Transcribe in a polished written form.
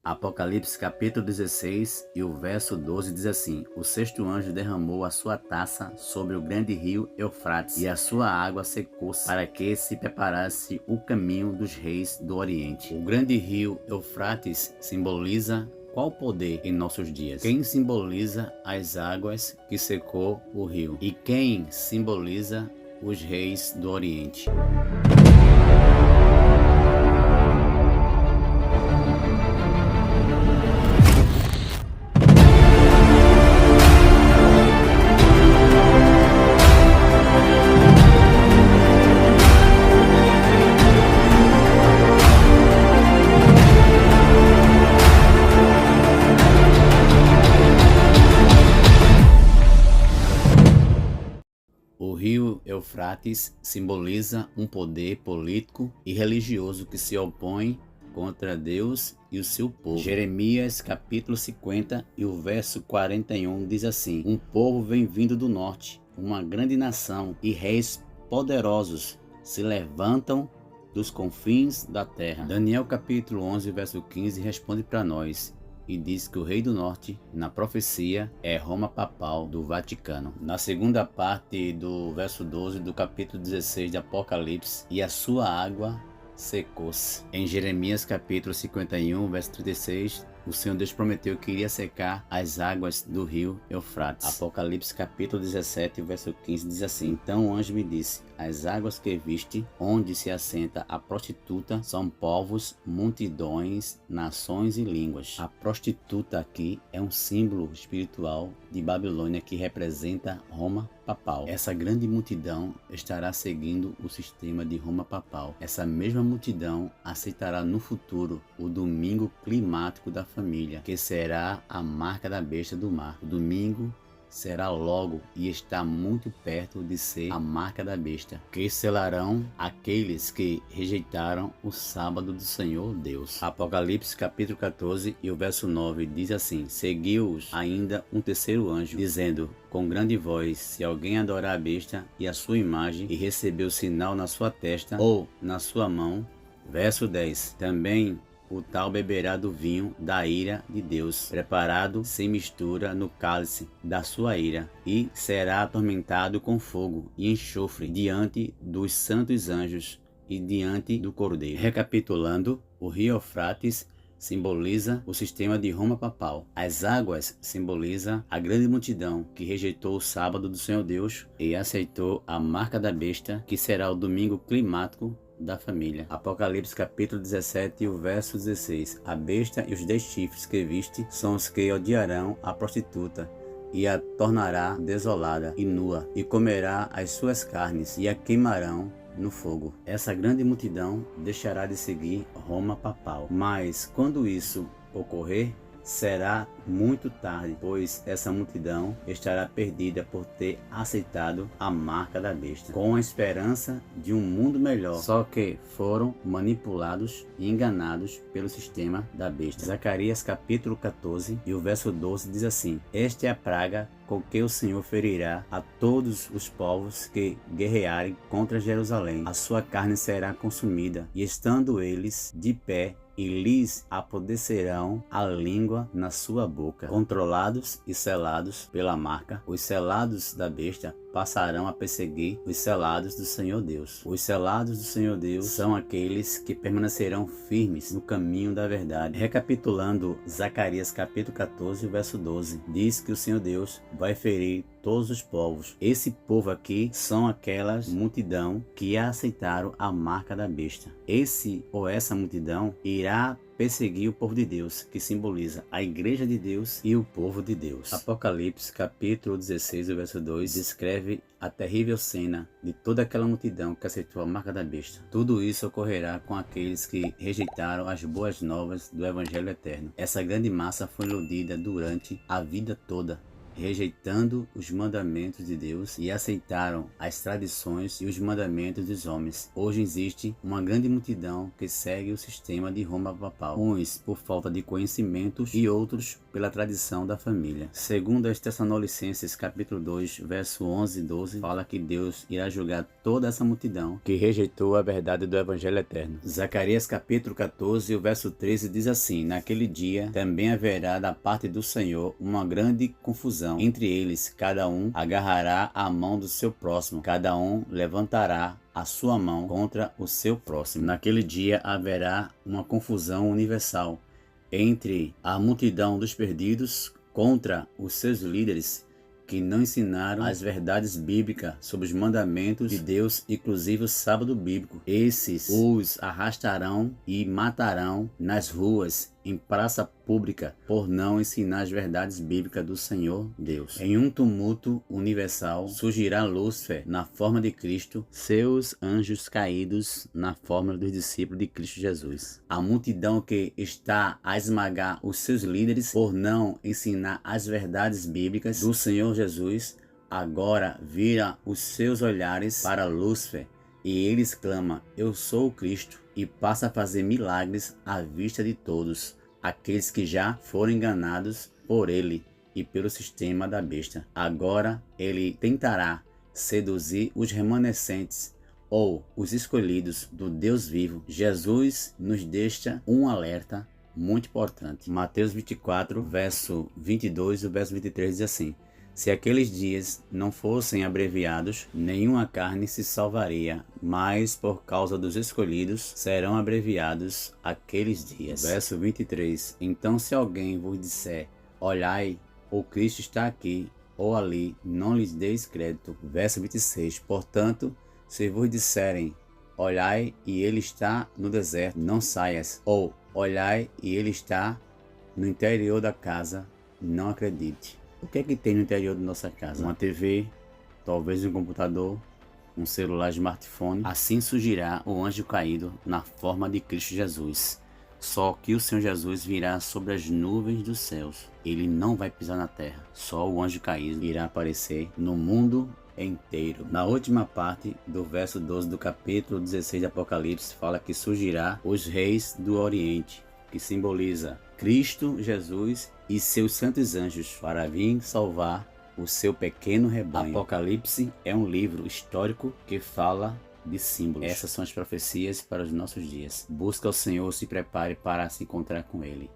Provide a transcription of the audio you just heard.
Apocalipse capítulo 16 e o verso 12 diz assim: O sexto anjo derramou a sua taça sobre o grande rio Eufrates, e a sua água secou-se, para que se preparasse o caminho dos reis do Oriente. O grande rio Eufrates simboliza qual poder em nossos dias? Quem simboliza as águas que secou o rio? E quem simboliza os reis do Oriente? O rio Eufrates simboliza um poder político e religioso que se opõe contra Deus e o seu povo. Jeremias capítulo 50 e o verso 41 diz assim: Um povo vem vindo do norte, uma grande nação e reis poderosos se levantam dos confins da terra. Daniel capítulo 11 verso 15 responde para nós e diz que o rei do norte, na profecia, é Roma Papal do Vaticano. Na segunda parte do verso 12 do capítulo 16 de Apocalipse, e a sua água secou-se. Em Jeremias capítulo 51, verso 36, o Senhor Deus prometeu que iria secar as águas do rio Eufrates. Apocalipse capítulo 17, verso 15 diz assim: Então o anjo me disse: As águas que viste, onde se assenta a prostituta, são povos, multidões, nações e línguas. A prostituta aqui é um símbolo espiritual de Babilônia que representa Roma Papal. Essa grande multidão estará seguindo o sistema de Roma Papal. Essa mesma multidão aceitará no futuro o domingo climático da família, que será a marca da besta do mar. O domingo será logo e está muito perto de ser a marca da besta, que selarão aqueles que rejeitaram o sábado do Senhor Deus. Apocalipse capítulo 14 e o verso 9 diz assim: Seguiu-os ainda um terceiro anjo, dizendo com grande voz: Se alguém adorar a besta e a sua imagem, e receber o sinal na sua testa ou na sua mão. Verso 10: Também o tal beberá do vinho da ira de Deus, preparado sem mistura no cálice da sua ira, e será atormentado com fogo e enxofre diante dos santos anjos e diante do Cordeiro. Recapitulando, o rio Eufrates simboliza o sistema de Roma Papal. As águas simbolizam a grande multidão que rejeitou o sábado do Senhor Deus e aceitou a marca da besta, que será o domingo climático da família. Apocalipse capítulo 17 e o verso 16: A besta e os 10 chifres que viste são os que odiarão a prostituta e a tornará desolada e nua, e comerá as suas carnes e a queimarão no fogo. Essa grande multidão deixará de seguir Roma Papal. Mas quando isso ocorrer, será muito tarde, pois essa multidão estará perdida por ter aceitado a marca da besta, com a esperança de um mundo melhor, só que foram manipulados e enganados pelo sistema da besta. Zacarias capítulo 14 e o verso 12 diz assim: Esta é a praga com que o Senhor ferirá a todos os povos que guerrearem contra Jerusalém. A sua carne será consumida, e estando eles de pé, e lhes apodrecerão a língua na sua boca. Controlados e selados pela marca, os selados da besta passarão a perseguir os selados do Senhor Deus. Os selados do Senhor Deus são aqueles que permanecerão firmes no caminho da verdade. Recapitulando, Zacarias capítulo 14, verso 12, diz que o Senhor Deus vai ferir todos os povos. Esse povo aqui são aquelas multidão que aceitaram a marca da besta. Esse ou essa multidão irá perseguir o povo de Deus, que simboliza a igreja de Deus e o povo de Deus. Apocalipse capítulo 16, verso 2, descreve a terrível cena de toda aquela multidão que aceitou a marca da besta. Tudo isso ocorrerá com aqueles que rejeitaram as boas novas do Evangelho eterno. Essa grande massa foi iludida durante a vida toda rejeitando os mandamentos de Deus e aceitaram as tradições e os mandamentos dos homens. Hoje existe uma grande multidão que segue o sistema de Roma papal, uns por falta de conhecimentos e outros pela tradição da família. Segundo as Tessalonicenses capítulo 2, verso 11 e 12, fala que Deus irá julgar toda essa multidão que rejeitou a verdade do Evangelho eterno. Zacarias capítulo 14, o verso 13 diz assim: naquele dia também haverá da parte do Senhor uma grande confusão entre eles, cada um agarrará a mão do seu próximo, cada um levantará a sua mão contra o seu próximo. Naquele dia haverá uma confusão universal entre a multidão dos perdidos contra os seus líderes que não ensinaram as verdades bíblicas sobre os mandamentos de Deus, inclusive o sábado bíblico. Esses os arrastarão e matarão nas ruas, em praça pública, por não ensinar as verdades bíblicas do Senhor Deus. Em um tumulto universal surgirá Lúcifer na forma de Cristo, seus anjos caídos na forma dos discípulos de Cristo Jesus. A multidão que está a esmagar os seus líderes por não ensinar as verdades bíblicas do Senhor Jesus, agora vira os seus olhares para Lúcifer e ele exclama: eu sou o Cristo, e passa a fazer milagres à vista de todos aqueles que já foram enganados por ele e pelo sistema da besta. Agora ele tentará seduzir os remanescentes ou os escolhidos do Deus vivo. Jesus nos deixa um alerta muito importante. Mateus 24, verso 22 e o verso 23 diz assim: se aqueles dias não fossem abreviados, nenhuma carne se salvaria, mas por causa dos escolhidos serão abreviados aqueles dias. Verso 23. Então se alguém vos disser: olhai, o Cristo está aqui ou ali, não lhes deis crédito. Verso 26. Portanto, se vos disserem: olhai e ele está no deserto, não saias. Ou olhai e ele está no interior da casa, não acredite. O que é que tem no interior da nossa casa? Uma TV, talvez um computador, um celular smartphone. Assim surgirá o anjo caído na forma de Cristo Jesus. Só que o Senhor Jesus virá sobre as nuvens dos céus. Ele não vai pisar na terra. Só o anjo caído irá aparecer no mundo inteiro. Na última parte do verso 12 do capítulo 16 de Apocalipse, fala que surgirá os reis do Oriente, que simboliza Cristo Jesus e seus santos anjos para vir salvar o seu pequeno rebanho. Apocalipse é um livro histórico que fala de símbolos. Essas são as profecias para os nossos dias. Busca o Senhor, se prepare para se encontrar com Ele.